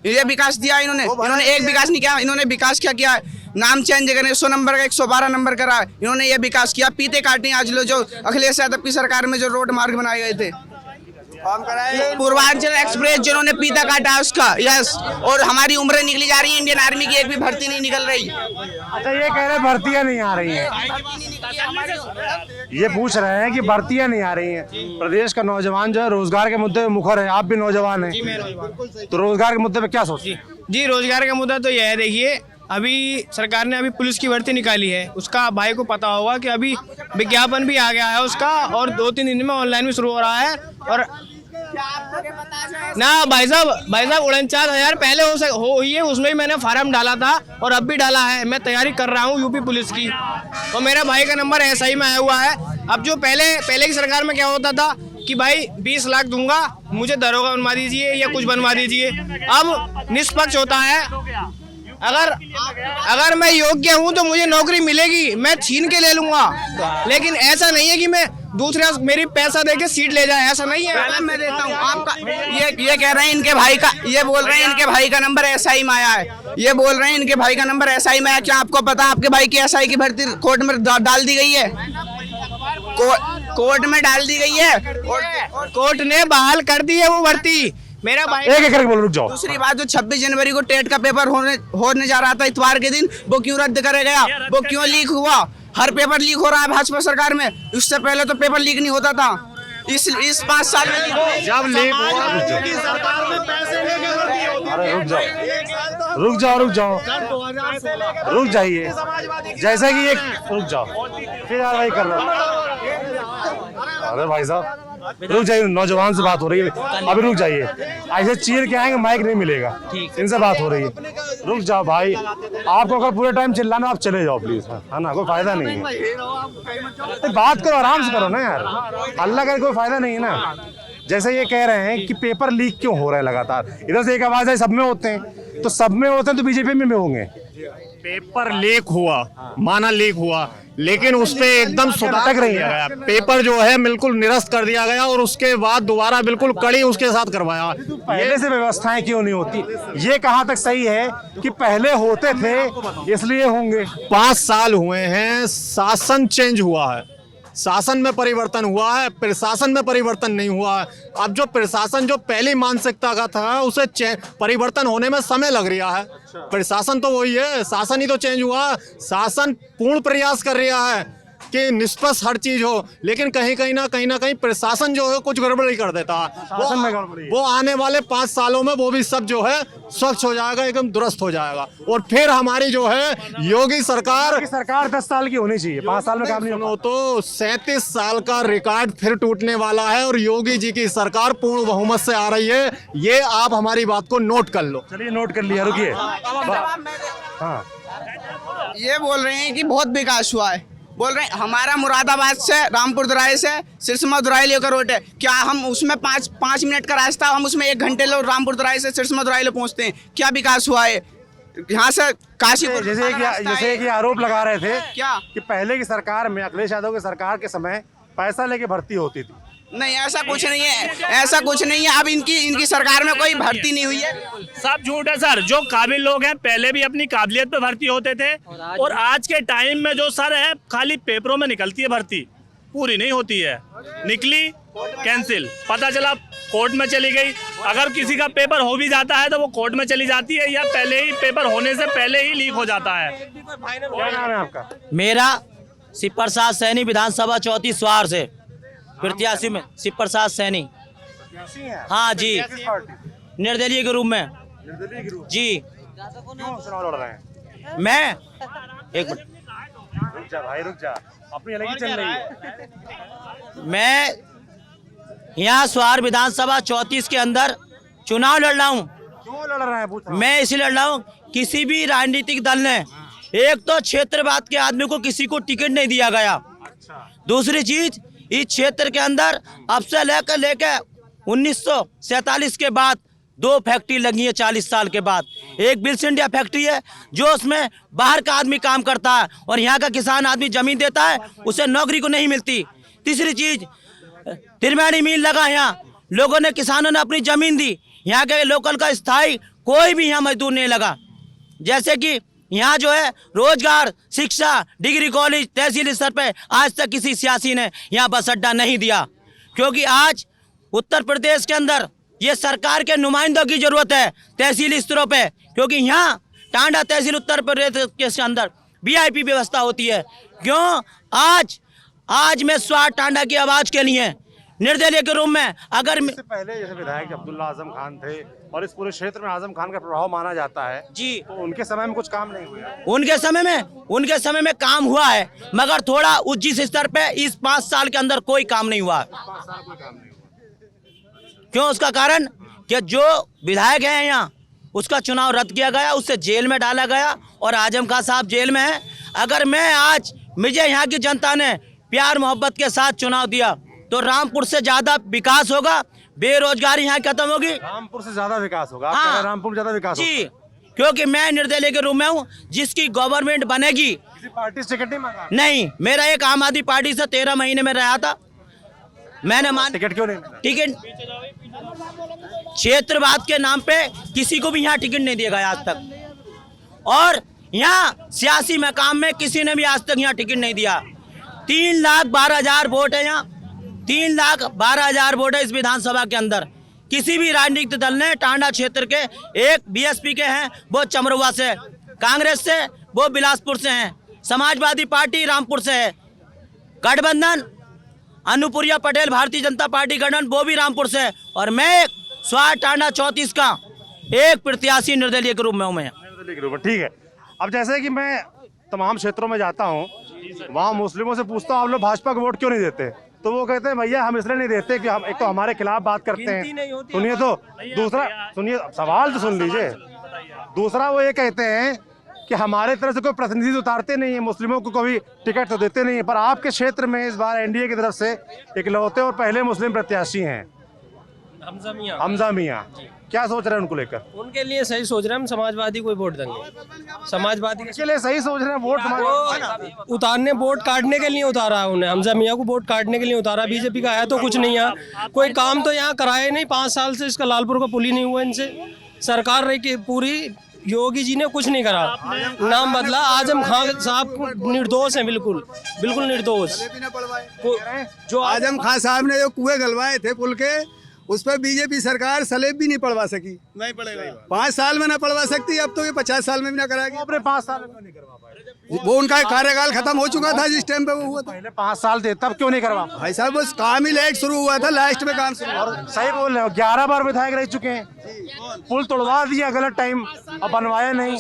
ये विकास दिया इन्होंने? एक विकास नहीं किया। इन्होंने विकास क्या किया? नाम चेंज करने 100 नंबर का 112 नंबर करा, इन्होंने ये विकास किया। पीते काटने आज लो जो अखिलेश यादव की सरकार में जो रोड मार्ग बनाए गए थे, पूर्वांचल एक्सप्रेस जिन्होंने पीता काटा उसका, यस। और हमारी उम्रें निकली जा रही है, इंडियन आर्मी की एक भी भर्ती नहीं निकल रही। अच्छा, ये कह रहे भर्तियां नहीं आ रही हैं, ये पूछ रहे हैं कि भर्तियां नहीं आ रही हैं। प्रदेश का नौजवान जो है रोजगार के मुद्दे पे मुखर है, आप भी नौजवान हैं, तो रोजगार के मुद्दे पे क्या सोचते हैं? जी, रोजगार का मुद्दा तो यह है, देखिए अभी सरकार ने अभी पुलिस की भर्ती निकाली है, उसका भाई को पता होगा कि अभी विज्ञापन भी आ गया है उसका, और 2-3 दिन में ऑनलाइन भी शुरू हो रहा है। और ना भाई साहब 49,000 पहले हो ही है, उसमें भी मैंने फार्म डाला था और अब भी डाला है। मैं तैयारी कर रहा हूँ यूपी पुलिस की, और मेरा भाई का नंबर SI में आया हुआ है। अब जो पहले की सरकार में क्या होता था कि भाई 20 लाख दूंगा, मुझे दरोगा बनवा दीजिए या कुछ बनवा दीजिए। अब निष्पक्ष होता है, अगर मैं योग्य हूँ तो मुझे नौकरी मिलेगी, मैं छीन के ले लूंगा, लेकिन ऐसा नहीं है कि मैं दूसरे मेरी पैसा देके सीट ले जाए, ऐसा नहीं है। मैं देता हूँ आपका, ये कह रहे हैं इनके भाई का, ये बोल रहे हैं इनके भाई का नंबर एसआई में आया है, ये बोल रहे हैं इनके भाई का नंबर एसआई में आया। क्या आपको पता आपके भाई की एसआई की भर्ती कोर्ट में डाल दी गई है? कोर्ट में डाल दी गई है, कोर्ट ने बहाल कर दी है वो भर्ती। मेरा भाई एक करके बोलो, रुक जाओ। दूसरी बात, जो 26 जनवरी को टेट का पेपर होने जा रहा था इतवार के दिन, वो क्यों रद्द करे गया? वो क्यों लीक हुआ? हर पेपर लीक हो रहा है भाजपा सरकार में, इससे पहले तो पेपर लीक नहीं होता था। इस 5 साल में जब लीक हुआ अरे रुक जाइए, जैसे कि एक रुक जाओ, फिर यार भाई कर रहा। अरे भाई साहब रुक जाइए, नौजवान से बात हो रही है, अभी रुक जाइए। ऐसे चीर के आएंगे माइक नहीं मिलेगा, इनसे बात हो रही है। रुक जाओ भाई, आपको अगर पूरे टाइम चिल्लाना आप चले जाओ प्लीज, है ना, कोई फायदा नहीं है। तो बात करो, आराम से करो ना यार, अल्लाह का कोई फायदा नहीं है ना। जैसे ये कह रहे हैं कि पेपर लीक क्यों हो रहा है लगातार, इधर से एक आवाज है सब में होते हैं, तो सब में होते हैं तो बीजेपी में भी होंगे। पेपर लीक हुआ, माना लीक हुआ, लेकिन उस पे एकदम सुधार रही है। पेपर जो है बिल्कुल निरस्त कर दिया गया और उसके बाद दोबारा बिल्कुल कड़ी उसके साथ करवाया। पहले से व्यवस्थाएं क्यों नहीं होती, ये कहाँ तक सही है कि पहले होते थे इसलिए होंगे? 5 साल हुए हैं, शासन चेंज हुआ है, शासन में परिवर्तन हुआ है, प्रशासन में परिवर्तन नहीं हुआ है। अब जो प्रशासन जो पहली मानसिकता का था उसे परिवर्तन होने में समय लग रहा है। प्रशासन तो वही है, शासन ही तो चेंज हुआ। शासन पूर्ण प्रयास कर रहा है कि निष्पक्ष हर चीज हो, लेकिन कहीं ना कहीं प्रशासन जो है कुछ गड़बड़ी कर देता है। वो आने वाले 5 सालों में वो भी सब जो है स्वच्छ हो जाएगा, एकदम दुरुस्त हो जाएगा। और फिर हमारी जो है योगी सरकार 10 साल की होनी चाहिए, 5 साल में काम नहीं होगा। तो 37 साल का रिकॉर्ड फिर टूटने वाला है और योगी जी की सरकार पूर्ण बहुमत से आ रही है। ये आप हमारी बात को नोट कर लो। चलिए नोट कर लिया, रुकिए। हाँ, ये बोल रहे हैं कि बहुत विकास हुआ है, बोल रहे हैं हमारा मुरादाबाद से रामपुर दुराई से सिरसमा दुराई लेकर रोड है, क्या हम उसमें 5 मिनट का रास्ता, हम उसमें 1 घंटे लो रामपुर दुराई से सिरसमा दुराई ले पहुंचते हैं? क्या विकास हुआ है? यहाँ से काशीपुर जैसे कि आरोप लगा रहे थे क्या कि पहले की सरकार में, अखिलेश यादव की सरकार के समय पैसा लेके भर्ती होती थी। नहीं, ऐसा कुछ नहीं है, ऐसा कुछ नहीं है। अब इनकी सरकार में कोई भर्ती नहीं हुई है, सब झूठ है सर। जो काबिल लोग हैं पहले भी अपनी काबिलियत पे भर्ती होते थे, और आज के टाइम में जो सर है खाली पेपरों में निकलती है भर्ती, पूरी नहीं होती है। निकली कैंसिल, पता चला कोर्ट में चली गई। अगर किसी का पेपर हो भी जाता है तो वो कोर्ट में चली जाती है, या पहले ही पेपर होने से पहले ही लीक हो जाता है। क्या नाम है आपका? मेरा शिव प्रसाद सैनी, विधानसभा 34 स्वार से प्रत्याशी में शिव प्रसाद सैनी। हाँ जी, निर्दलीय के रूप में जी। क्यों चुनाव लड़ रहे हैं? मैं एक मिनट, रुक जा भाई, रुक जा, अपनी अलग ही चल रही है। मैं यहाँ स्वार विधानसभा 34 के अंदर चुनाव लड़ रहा हूँ। क्यों लड़ रहे हैं? मैं इसलिए लड़ रहा हूँ, किसी भी राजनीतिक दल ने, एक तो क्षेत्रवाद के आदमी को किसी को टिकट नहीं दिया गया। दूसरी चीज, इस क्षेत्र के अंदर अब से लेकर 1947 के बाद 2 फैक्ट्री लगी है 40 साल के बाद। एक बिल्स इंडिया फैक्ट्री है जो उसमें बाहर का आदमी काम करता है और यहाँ का किसान आदमी जमीन देता है, उसे नौकरी को नहीं मिलती। तीसरी चीज, त्रिवेणी मिल लगा, यहाँ लोगों ने, किसानों ने अपनी जमीन दी, यहाँ के लोकल का स्थायी कोई भी यहाँ मजदूर नहीं लगा। जैसे कि यहाँ जो है रोजगार, शिक्षा, डिग्री कॉलेज, तहसील स्तर पे आज तक किसी सियासी ने यहाँ बस अड्डा नहीं दिया, क्योंकि आज उत्तर प्रदेश के अंदर ये सरकार के नुमाइंदों की जरूरत है तहसील स्तरों पे, क्योंकि यहाँ टांडा तहसील उत्तर प्रदेश के अंदर VIP व्यवस्था होती है। क्यों? आज मैं स्वार टांडा की आवाज के लिए निर्दलीय के रूप में, अगर इससे पहले जैसे विधायक अब्दुल्ला आजम खान थे और इस पूरे क्षेत्र में आजम खान का प्रभाव माना जाता है जी, तो उनके समय में कुछ काम नहीं हुआ? उनके समय में काम हुआ है, मगर थोड़ा उच्च स्तर पे इस 5 साल के अंदर कोई काम नहीं हुआ। क्यों? उसका कारण कि जो विधायक है यहाँ, उसका चुनाव रद्द किया गया, उससे जेल में डाला गया और आजम खान साहब जेल में है। अगर मुझे यहाँ की जनता ने प्यार मोहब्बत के साथ चुनाव दिया तो रामपुर से ज्यादा विकास होगा, बेरोजगारी यहाँ खत्म होगी। रामपुर से ज्यादा विकास होगा? हाँ, रामपुर में ज्यादा विकास जी, क्योंकि मैं निर्दलीय के रूप में हूँ। जिसकी गवर्नमेंट बनेगी, किसी पार्टी से टिकट नहीं मांगा? नहीं, मेरा एक आम आदमी पार्टी से 13 महीने में रहा था, मैंने टिकट क्यों नहीं मिला? टिकट क्षेत्रवाद के नाम पे किसी को भी यहाँ टिकट नहीं दिया गया आज तक, और यहाँ सियासी मकाम में किसी ने भी आज तक यहाँ टिकट नहीं दिया। 3,12,000 वोट है यहाँ, 3,12,000 वोट है इस विधानसभा के अंदर। किसी भी राजनीतिक दल ने टांडा क्षेत्र के, एक बीएसपी के हैं वो चमरुआ से, कांग्रेस से वो बिलासपुर से हैं, समाजवादी पार्टी रामपुर से है, गठबंधन अनुप्रिया पटेल भारतीय जनता पार्टी गठबंधन वो भी रामपुर से है, और मैं स्वार टांडा 34 का एक प्रत्याशी निर्दलीय के रूप में हूँ मैं। ठीक है। अब जैसे कि मैं तमाम क्षेत्रों में जाता हूँ, वहाँ मुस्लिमों से पूछता हूँ आप लोग भाजपा को वोट क्यों नहीं देते, तो वो कहते हैं भैया हम इसलिए नहीं देते कि हम एक तो हमारे खिलाफ बात करते हैं। सुनिए तो, दूसरा सुनिए, सवाल तो सुन लीजिए। दूसरा वो ये कहते हैं कि हमारे तरफ से कोई प्रतिनिधि उतारते नहीं है, मुस्लिमों को कभी टिकट तो देते नहीं है। पर आपके क्षेत्र में इस बार एनडीए की तरफ से इकलौते और पहले मुस्लिम प्रत्याशी हैं हमजा मियां। क्या सोच रहे हैं उनको लेकर? उनके लिए सही सोच रहे हैं, हम समाजवादी को वोट देंगे। समाजवादी के लिए सही सोच रहे हैं, वोट उतारने, वोट काटने के लिए उतारा है उन्हें, हमजा मियां को वोट काटने के लिए उतारा। बीजेपी का है तो कुछ नहीं है, कोई काम तो यहाँ कराए नहीं। 5 साल से इसका लालपुर का पुल ही नहीं हुआ इनसे। सरकार रही कि पूरी, योगी जी ने कुछ नहीं करा, नाम बदला। आजम खान साहब निर्दोष हैं, बिल्कुल बिल्कुल निर्दोष। जो आजम खान साहब ने जो कुएं गलवाए थे पुल के, उस पर बीजेपी सरकार सलेब भी नहीं पढ़वा सकी। नहीं पड़ेगा, 5 साल में ना पढ़वा सकती, अब तो ये 50 साल में भी ना कराएगी। अपने 5 साल में नहीं करवा पाए, वो उनका कार्यकाल खत्म हो चुका था जिस टाइम पे वो हुआ था। पहले 5 साल थे, तब क्यों नहीं करवा? भाई साहब बस काम ही लेट शुरू हुआ था, लास्ट में काम शुरू हुआ। सही बोल रहे हो, 11 बार विधायक रह चुके हैं, पुल तोड़वा दिया गलत टाइम, अब बनवाया नहीं।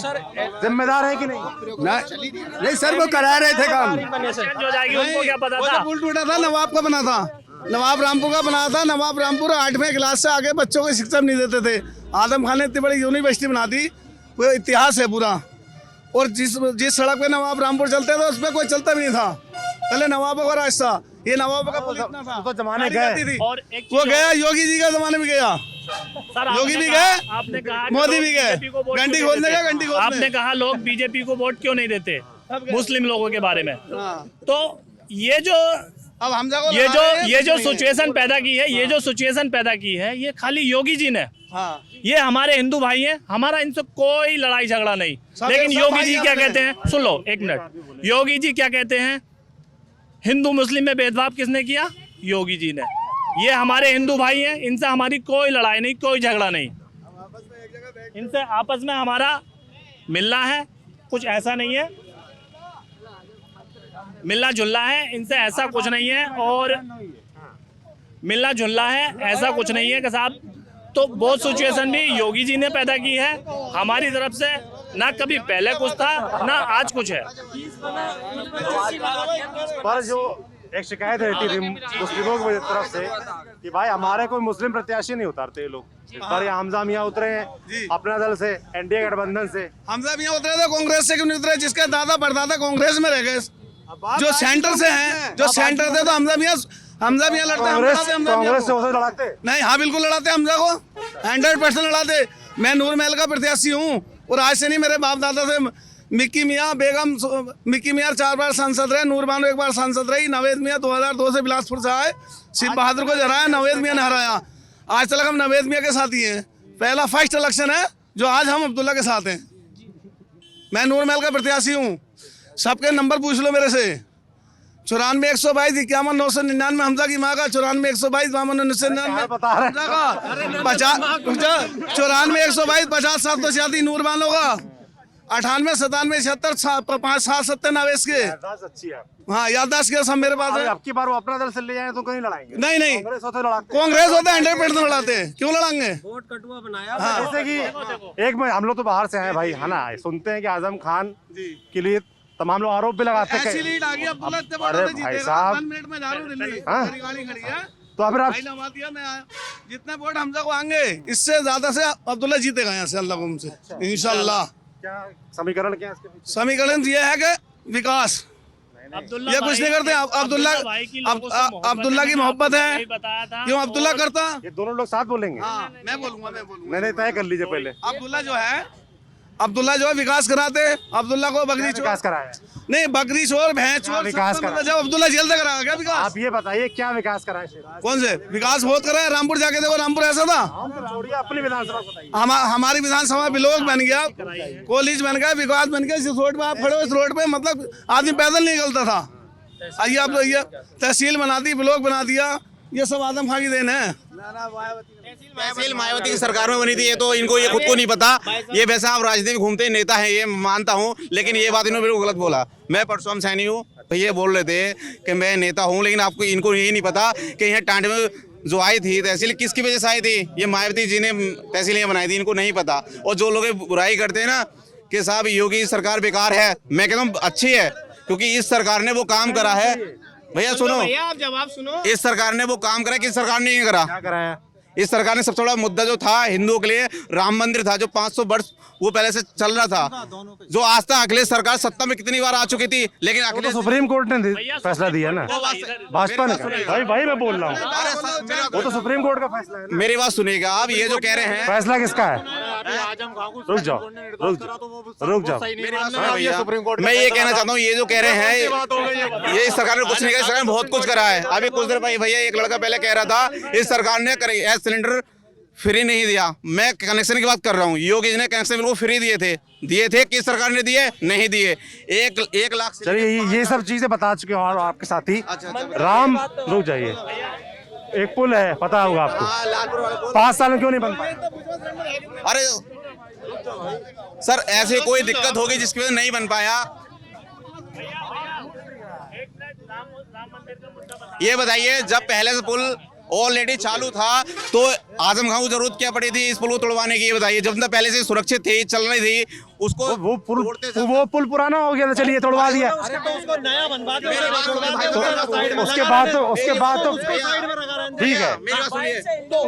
जिम्मेदार है कि नहीं? नहीं सर, वो करा रहे थे काम। उनको क्या पता था? पुल टूटा था, नवाब का बना था, नवाब रामपुर का बना था। नवाब रामपुर 8वें क्लास से आगे बच्चों को शिक्षा नहीं देते थे। आदम खान ने इतनी बड़ी यूनिवर्सिटी बना दी, वो इतिहास है पूरा। और जिस सड़क पे नवाब रामपुर चलते थे उस पर कोई चलता भी नहीं था। पहले नवाबों का रास्ता, ये नवाबों का पुल इतना था, तो जमाने गए, और वो गया, योगी जी का जमाने में गया, योगी भी गए, आपने कहा मोदी भी गए, घंटी खोलने का घंटी खोलने। आपने कहा लोग बीजेपी को वोट क्यों नहीं देते मुस्लिम लोगों के बारे में, तो ये जो अब हमजा को ये जो सिचुएशन पैदा की है, ये जो सिचुएशन पैदा की है, ये खाली योगी जी ने। ये हमारे हिंदू भाई हैं, हमारा इनसे कोई लड़ाई झगड़ा नहीं। लेकिन योगी जी क्या कहते हैं, सुन लो एक मिनट, योगी जी क्या कहते हैं, हिंदू मुस्लिम में भेदभाव किसने किया? योगी जी ने। ये हमारे हिंदू भाई हैं, इनसे हमारी कोई लड़ाई नहीं, कोई झगड़ा नहीं। इनसे आपस में हमारा मिलना है, कुछ ऐसा नहीं है, मिलना जुलना है, इनसे ऐसा कुछ नहीं है। और मिलना जुलना है, ऐसा कुछ नहीं है कि साहब। तो वो सिचुएशन भी योगी जी ने पैदा की है हमारी तरफ से, ना कभी पहले कुछ था ना आज कुछ है। पर जो एक शिकायत रहती थी मुस्लिमों की तरफ से कि भाई हमारे कोई मुस्लिम प्रत्याशी नहीं उतारते ये लोग, पर ये हमजा मियां उतरे हैं अपना दल से, एनडीए गठबंधन से। हमजा मियां उतरे थे, कांग्रेस से क्यों नहीं उतरे? जिसके दादा परदादा कांग्रेस में रह गए, जो सेंटर से हैं, जो सेंटर थे, तो हमजा मियां लड़ते हैं। कांग्रेस से उसे लड़ाते नहीं? हाँ बिल्कुल लड़ाते, हमजा को 100% लड़ाते। मैं नूर महल का प्रत्याशी हूँ, और आज से नहीं, मेरे बाप दादा से। मिक्की मियाँ बेगम, मिक्की मियाँ 4 बार सांसद रहे, नूर बानो 1 बार सांसद रही, नवेद मियाँ 2002 से बिलासपुर से आए, शिव बहादुर को हराया, नवेद मियाँ ने हराया। आज तक हम नवेद मियाँ के साथ ही हैं। पहला फर्स्ट इलेक्शन है जो आज हम अब्दुल्ला के साथ हैं। मैं नूर महल का प्रत्याशी हूँ, सबके नंबर पूछ लो मेरे से। 94 122 51 999 हमजा की माँ का, 94 122 52 999 हमजा का, 94 122 50 786 नूर बानो का, 98 97 76 5 7 70 नवेश के। अच्छी है, हाँ याददाश्त के सब मेरे पास है। अब की बार वो अपना दल से ले जाए तो कहीं लड़ाएंगे? नहीं कांग्रेस होते लड़ाते, कांग्रेस होते 100% लड़ाते, क्यों लड़ाएंगे? वोट कटुआ बनाया। जैसे कि एक में हम लोग तो बाहर से हैं भाई, है ना, सुनते हैं कि आजम खान के लिए तमाम लोग आरोप भी लगाते हैं। लीड आ गई, अब्दुल्ला इतने बड़े अरे से भाई जीतेगा। साहब, 1 मिनट में जा रहा हूं दिल्ली, हाँ? मेरी गाड़ी खड़ी है, तो फिर आप भाई नवा दिया, मैं आया। जितने वोट हमजा को आएंगे, इससे ज्यादा से अब्दुल्ला जीतेगा यहाँ से, अल्लाह हुक्म से इंशाल्लाह। क्या समीकरण क्या है इसके पीछे? समीकरण ये है कि विकास, ये कुछ नहीं करते। अब्दुल्ला की मोहब्बत है, क्यों अब्दुल्ला करता? ये दोनों लोग साथ बोलेंगे? हाँ मैं बोलूंगा। नहीं तय कर लीजिए पहले। अब्दुल्ला जो है अब्दुल्ला जो है विकास कराते, अब्दुल्ला को बकरी विकास कराया? नहीं, बकरी चोर भैंस चोर विकास सब करा। जब अब्दुल्ला जेल से कराया क्या विकास? आप ये बताइए क्या विकास कराया शेर? कौन से विकास बहुत कराया? रामपुर जाके देखो, रामपुर ऐसा था। छोड़िए अपनी विधानसभा बताइए। हमारी विधानसभा ब्लॉक बन गया, कॉलेज बन गया, विकास बन गया। इस रोड पे आप खड़े हो, इस रोड पे मतलब आदमी पैदल नहीं निकलता था। आइए आप ये तहसील बना दी, ब्लॉक बना दिया, ये सब आदम खां की देन है। तहसील मायावती की सरकार में बनी थी, ये तो इनको ये खुद को नहीं पता। ये वैसा आप राजनीति में घूमते नेता हैं, ये मानता हूँ, लेकिन ये बात इन्होंने बिल्कुल गलत बोला। मैं परसों सैनी हूँ, तो ये बोल रहे थे कि मैं नेता हूँ, लेकिन आपको इनको ये नहीं पता कि यहाँ टांड में जो आई थी तहसील किसकी वजह से आई थी। ये मायावती जी ने तहसील यहाँ बनाई थी, इनको नहीं पता। और जो लोग बुराई करते हैं ना कि साहब योगी सरकार बेकार है, मैं कहता हूँ अच्छी है, क्योंकि इस सरकार ने वो काम करा है। भैया सुनो, आप जवाब सुनो। इस सरकार ने वो काम करा, किस सरकार ने नहीं करा? क्या कराया? इस सरकार ने सबसे बड़ा मुद्दा जो था हिंदुओं के लिए, राम मंदिर था जो 500 वर्ष वो पहले से चल रहा था, जो आज तक अखिलेश सरकार सत्ता में कितनी बार आ चुकी थी, लेकिन तो अखिलेश सुप्रीम कोर्ट ने फैसला दिया ना, भाजपा ने कहा। भाई मैं बोल रहा हूँ, वो तो सुप्रीम कोर्ट का फैसला है ना। मेरी बात सुनिएगा, आप ये जो कह रहे हैं, फैसला किसका है? रुक जाओ, रुक जाओ। मैं ये कहना चाहता हूँ, ये जो कह रहे हैं, ये इस सरकार ने कुछ नहीं करा, इस सरकार ने बहुत कुछ करा है। अभी कुछ देर पहले भैया एक लड़का पहले कह रहा था इस सरकार ने गैस सिलेंडर फ्री नहीं दिया। मैं कनेक्शन की बात कर रहा हूँ, योगी जी ने कनेक्शन बिल्कुल फ्री दिए थे। किस सरकार ने दिए? नहीं दिए। 1 लाख। चलिए ये सब चीजें बता चुके हो और आपके साथी राम, रुक जाइए। एक पुल है, पता होगा आपको, 5 साल में क्यों नहीं बन पाया? अरे सर, ऐसे कोई दिक्कत होगी जिसकी वजह से नहीं बन पाया? ये बताइए, जब पहले से पुल ऑलरेडी चालू था तो आजम खां को जरूरत क्या पड़ी थी इस पुल को तोड़वाने की? ये बताइए, जब तक पहले से सुरक्षित थी, चल रही थी, उसको वो पुल पुराना हो गया था, चलिए तोड़वा दिया। उसके बाद तो ठीक है,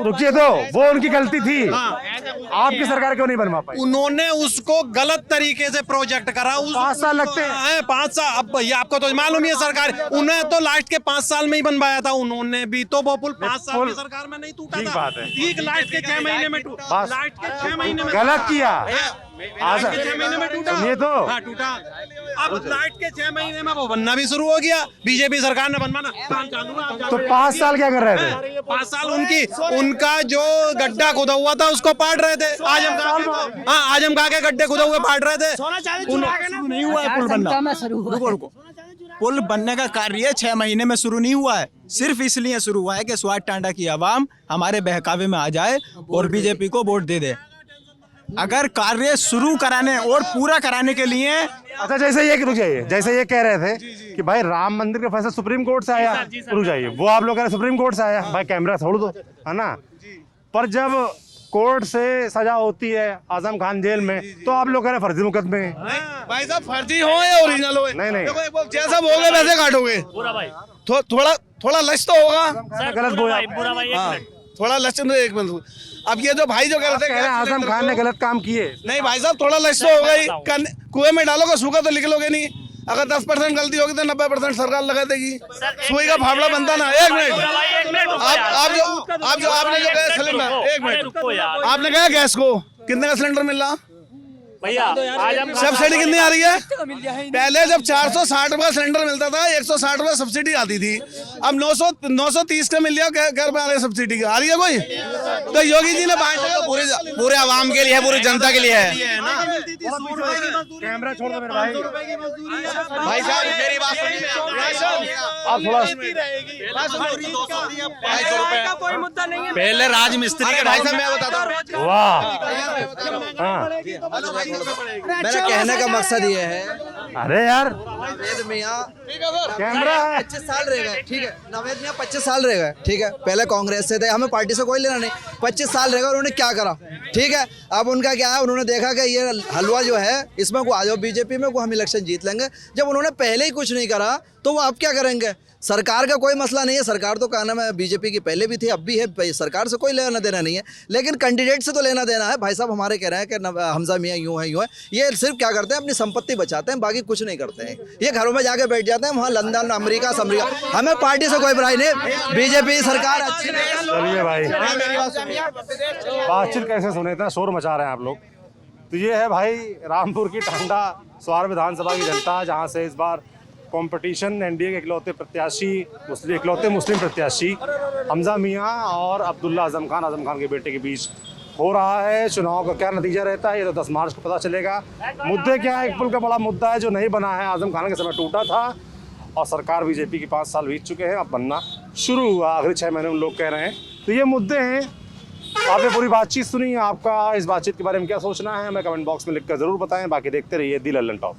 रुकिए, तो वो उनकी गलती थी, आपकी सरकार क्यों नहीं बनवा पाई? उन्होंने उसको गलत तरीके से प्रोजेक्ट करा। 5 साल लगते हैं। 5 साल। अब भैया आपको तो मालूम ही है, सरकार उन्हें तो लास्ट के 5 साल में ही बनवाया था। उन्होंने भी तो वो पुल 5 साल की सरकार में नहीं टूटा ठीक था। बात है। ठीक लास्ट के 6 महीने में टूटा। लास्ट के 6 महीने में गलत किया। लास्ट के 6 महीने में टूटा। ये तो हाँ, टूटा। अब लास्ट के 6 महीने में वो बनना भी शुरू हो गया। बीजेपी सरकार ने बनवाना चालू है। तो 5 साल क्या कर रहे थे? 5 साल उनका जो गड्ढा खुदा हुआ था उसको पाट रहे थे। आजम खां के गड्ढे खुदा हुए पाट रहे थे। नहीं हुआ है पुल बनना। रुको, पुल बनने का कार्य 6 महीने में शुरू नहीं हुआ है। सिर्फ इसलिए शुरू हुआ है कि स्वाद टांडा की आवाम हमारे बहकावे में आ जाए और बीजेपी को वोट दे दे। अगर कार्य शुरू कराने और पूरा कराने के लिए, अच्छा जैसे ये रुक जाइए, जैसे ये कह रहे थे कि भाई राम मंदिर का फैसला सुप्रीम कोर्ट से आया, रुक जाइए, वो आप लोग कह रहे सुप्रीम कोर्ट से आया, भाई कैमरा छोड़ दो, है ना। पर जब कोर्ट से सजा होती है आजम खान जेल में, तो आप लोग कह रहे फर्जी मुकदमे। भाई साहब, फर्जी हो या ओरिजिनल हो, नहीं देखो जैसा बोलोगे वैसे काटोगे। थोड़ा लच तो होगा। गलत बोला, थोड़ा लच तो एक मिनट। अब ये जो भाई जो कह रहे थे आजम खान ने गलत काम किए, नहीं भाई साहब, थोड़ा लच तो होगा ही। कुएं में डालोगे सूखा तो निकलोगे नहीं। अगर 10% गलती होगी तो 90% सरकार लगा देगी। सुई का फावड़ा बनता ना। एक मिनट, आपने जो कहा सिलेंडर, एक मिनट, आपने कहा गैस को कितने का सिलेंडर मिल रहा भैया? सब्सिडी कितनी आ रही है? पहले जब 460 रुपया सिलेंडर मिलता था, 160 रुपया सब्सिडी आती थी। अब 930 का मिल गया। क्या रुपया आ रही है सब्सिडी का? आ रही है कोई? तो योगी जी ने बांटा पूरे आवाम के लिए है, पूरी जनता के लिए है। कैमरा छोड़ दो मेरे भाई। भाई साहब मेरी बात सुनिए, आप थोड़ा कोई मुद्दा नहीं है। पहले राजमिस्त्री के भाई साहब मैं बताता हूँ। वाह, हाँ, मेरा कहने का मकसद ये है, अरे यार नवेद मियाँ कैमरा है। 25 साल रह गए, ठीक है, नवेद मियाँ 25 साल रह गए, ठीक है, पहले कांग्रेस से थे, हमें पार्टी से कोई लेना नहीं। 25 साल रह गए, उन्होंने क्या करा? ठीक है, अब उनका क्या है, उन्होंने देखा कि ये हलवा जो है इसमें को आ जाओ बीजेपी में, को हम इलेक्शन जीत लेंगे। जब उन्होंने पहले ही कुछ नहीं करा तो वो अब क्या करेंगे? सरकार का कोई मसला नहीं है, सरकार तो कहना है बीजेपी की पहले भी थी, अब भी है, सरकार से कोई लेना देना नहीं है, लेकिन कैंडिडेट से तो लेना देना है। भाई साहब हमारे कह रहे हैं कि हमजा मियाँ यूँ है, ये सिर्फ क्या करते हैं, अपनी संपत्ति बचाते हैं, बाकी कुछ नहीं करते हैं। ये घरों में जाके बैठ जाते हैं, वहाँ लंदन अमेरिका हमें पार्टी से कोई बुराई नहीं, बीजेपी सरकार अच्छी नहीं। चलिए भाई, बातचीत कैसे सुने, इतना शोर मचा रहे हैं आप लोग। तो ये है भाई रामपुर की टांडा स्वार विधानसभा की जनता, जहाँ से इस बार कंपटीशन एनडीए के इकलौते मुस्लिम प्रत्याशी हमजा मियाँ और अब्दुल्ला आजम खान के बेटे के बीच हो रहा है। चुनाव का क्या नतीजा रहता है ये तो 10 मार्च को पता चलेगा। मुद्दे क्या है, एक पुल का बड़ा मुद्दा है जो नहीं बना है, आजम खान के समय टूटा था और सरकार बीजेपी की 5 साल बीत चुके हैं, अब बनना शुरू हुआ आखिरी 6 महीने में लोग कह रहे हैं। तो ये मुद्दे हैं। आपने पूरी बातचीत सुनी, आपका इस बातचीत के बारे में क्या सोचना है हमें कमेंट बॉक्स में लिखकर ज़रूर बताएं। बाकी देखते रहिए दी लल्लन टॉप।